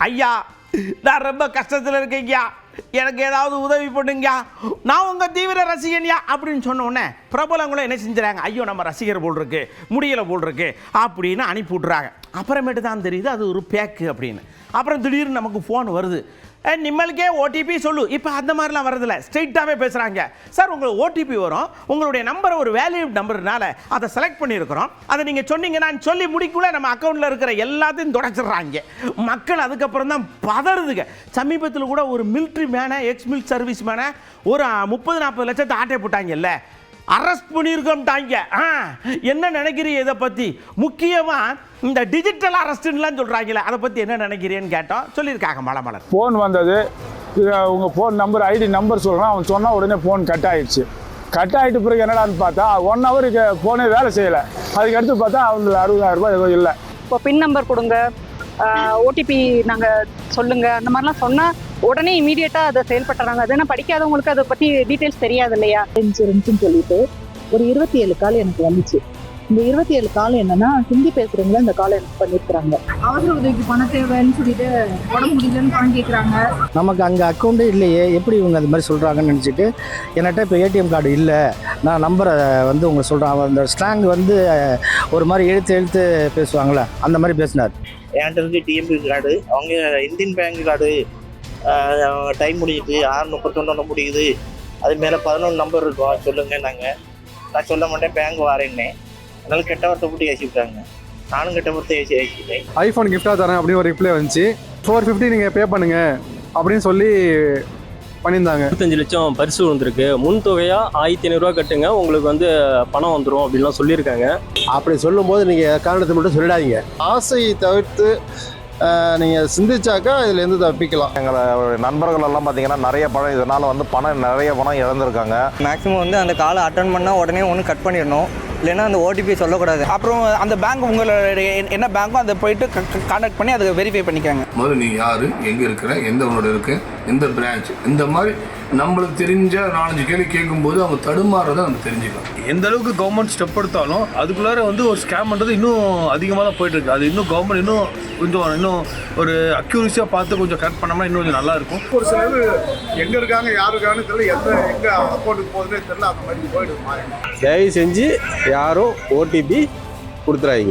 ஐயா நான் ரொம்ப கஷ்டத்தில் இருக்கேங்கய்யா, எனக்கு ஏதாவது உதவி பண்ணுங்கய்யா, நான் உங்கள் தீவிர ரசிகன்யா அப்படின்னு சொன்ன உடனே பிரபலங்களும் என்ன செஞ்சுறாங்க, ஐயோ நம்ம ரசிகர் போல் இருக்கு, முடியலை போல் இருக்கு அப்படின்னு அனுப்பி விட்றாங்க. அப்புறமேட்டு தான் தெரியுது அது ஒரு பேக்கு அப்படின்னு. அப்புறம் திடீர்னு நமக்கு ஃபோன் வருது, நிம்மளுக்கே ஓடிபி சொல்லு. இப்போ அந்த மாதிரிலாம் வரதில்லை, ஸ்ட்ரெயிட்டாகவே பேசுகிறாங்க. சார் உங்களுக்கு ஓடிபி வரும், உங்களுடைய நம்பரை ஒரு வேல்யூட் நம்பர்னால அதை செலக்ட் பண்ணியிருக்கிறோம், அதை நீங்கள் சொன்னீங்கன்னா சொல்லி முடிக்குள்ள நம்ம அக்கௌண்ட்டில் இருக்கிற எல்லாத்தையும் தொடச்சிடுறாங்க. மக்கள் அதுக்கப்புறம் தான் பதறுதுங்க. சமீபத்தில் கூட ஒரு மிலிட்ரி மேனை, எக்ஸ் மிலிட் சர்வீஸ் மேனை ஒரு 30-40 லட்சத்தை ஆட்டை போட்டாங்கல்ல, அரெஸ்ட் பண்ணியிருக்கோம்ட்டாங்க. என்ன நினைக்கிறீங்க இதை பற்றி? முக்கியமாக இந்த டிஜிட்டல் அரெஸ்ட்லாம் சொல்கிறாங்களே, அதை பற்றி என்ன நினைக்கிறீன்னு கேட்டோம். சொல்லியிருக்காங்க மலமலர். ஃபோன் வந்தது, உங்கள் ஃபோன் நம்பர் ஐடி நம்பர் சொல்லணும், அவன் சொன்னால் உடனே ஃபோன் கட் ஆகிடுச்சு. கட் ஆகிட்டு பிறகு என்னடான்னு பார்த்தா 1 ஹவருக்கு ஃபோனே வேலை செய்யலை. அதுக்கடுத்து பார்த்தா அவங்களுக்கு 60,000 ரூபாய் ஏதோ இல்லை. இப்போ பின் நம்பர் கொடுங்க, ஓடிபி நாங்கள் சொல்லுங்கள், அந்த மாதிரிலாம் சொன்னால் உடனே இமீடியட்டாக அதை செயல்பட்டுறாங்க. அது என்ன படிக்காதவங்களுக்கு அதை பற்றி டீட்டெயில்ஸ் தெரியாது இல்லையா? இன்சூரன்ஸ்னு சொல்லிட்டு ஒரு 27 கால் எனக்கு வந்துச்சு. இந்த 27 கால் என்னன்னா ஹிந்தி பேசுறவங்கள இந்த கால் எனக்கு பண்ணிருக்காங்க. அவசர உதவிக்கு பணம் தேவைன்னு சொல்லிட்டு உடம்பு முடியலன்னு பணம் கேட்குறாங்க. நமக்கு அங்கே அக்கௌண்ட்டே இல்லையே, எப்படி இவங்க அது மாதிரி சொல்கிறாங்கன்னு நினச்சிட்டு என்கிட்ட இப்போ ஏடிஎம் கார்டு இல்லை, நான் நம்பரை வந்து உங்களுக்கு சொல்கிறேன். அந்த ஸ்லாங் வந்து ஒரு மாதிரி எழுத்து பேசுவாங்களே, அந்த மாதிரி பேசினார். என்கிட்ட இருக்கு டிஎம்பி கார்டு, அவங்க இந்தியன் பேங்க் கார்டு, டைம் முடியுது 6:31 முடியுது, அது மேலே 11 நம்பர் இருக்கும், சொல்லுங்க. நான் சொல்ல மாட்டேன், பேங்க் வாரேன்னே. அதனால கெட்ட வார்த்தை போட்டு ஏசிவிட்டாங்க. நானும் கெட்ட வார்த்தை ஏசிட்டேன். ஐஃபோன் கிஃப்டாக தரேன் அப்படின்னு ஒரு ரிப்ளை வந்துச்சு. 450 நீங்கள் பே பண்ணுங்க அப்படின்னு சொல்லி பண்ணியிருந்தாங்க. 25 லட்சம் பரிசு வந்திருக்கு, முன் தொகையாக 1500 ரூபா கட்டுங்க, உங்களுக்கு வந்து பணம் வந்துடும் அப்படின்லாம் சொல்லியிருக்காங்க. அப்படி சொல்லும்போது நீங்கள் காரணத்தை மட்டும் சொல்லிடாதீங்க. ஆசையை தவிர்த்து நீங்கள் சிந்திச்சாக்கா இதுலேருந்து தப்பிக்கலாம். எங்களை நண்பர்கள் எல்லாம் பார்த்தீங்கன்னா நிறைய பணம் இதனால் வந்து நிறைய பணம் இழந்திருக்காங்க. மேக்ஸிமம் வந்து அந்த காலை அட்டன் பண்ணால் உடனே ஒன்று கட் பண்ணிடணும், இல்லைன்னா அந்த ஓடிபி சொல்லக்கூடாது. அப்புறம் அந்த பேங்க் உங்களோட என்ன பேங்க்கோ அதை போயிட்டு கான்டாக்ட் பண்ணி அதை வெரிஃபை பண்ணிக்காங்க. முதல்ல நீ யார், எங்கே இருக்கிற, எந்த உன்னோட இருக்கு, எந்த பிரான்ச், இந்த மாதிரி நம்மளுக்கு தெரிஞ்ச 4-5 கேள்வி கேட்கும்போது அவங்க தடுமாறதை நம்ம தெரிஞ்சுக்கலாம். எந்த அளவுக்கு கவர்மெண்ட் ஸ்டெப் எடுத்தாலும் அதுக்குள்ளார வந்து ஒரு ஸ்கேம் பண்ணுறது இன்னும் அதிகமாக தான் போயிட்டு இருக்கு. அது இன்னும் கவர்மெண்ட் இன்னும் ஒரு அக்யூரஸியாக பார்த்து கொஞ்சம் கரெக்ட் பண்ணோம்னா இன்னும் கொஞ்சம் நல்லா இருக்கும். ஒரு சிலர் எங்கே இருக்காங்க, யார் இருக்காங்கன்னு தெரியல, எங்கே அக்கௌண்ட்டுக்கு போகுதுன்னே தெரியல, அந்த மாதிரி போயிடுது. தயவு செஞ்சு யாரும் ஓடிபி கொடுத்துறாதீங்க.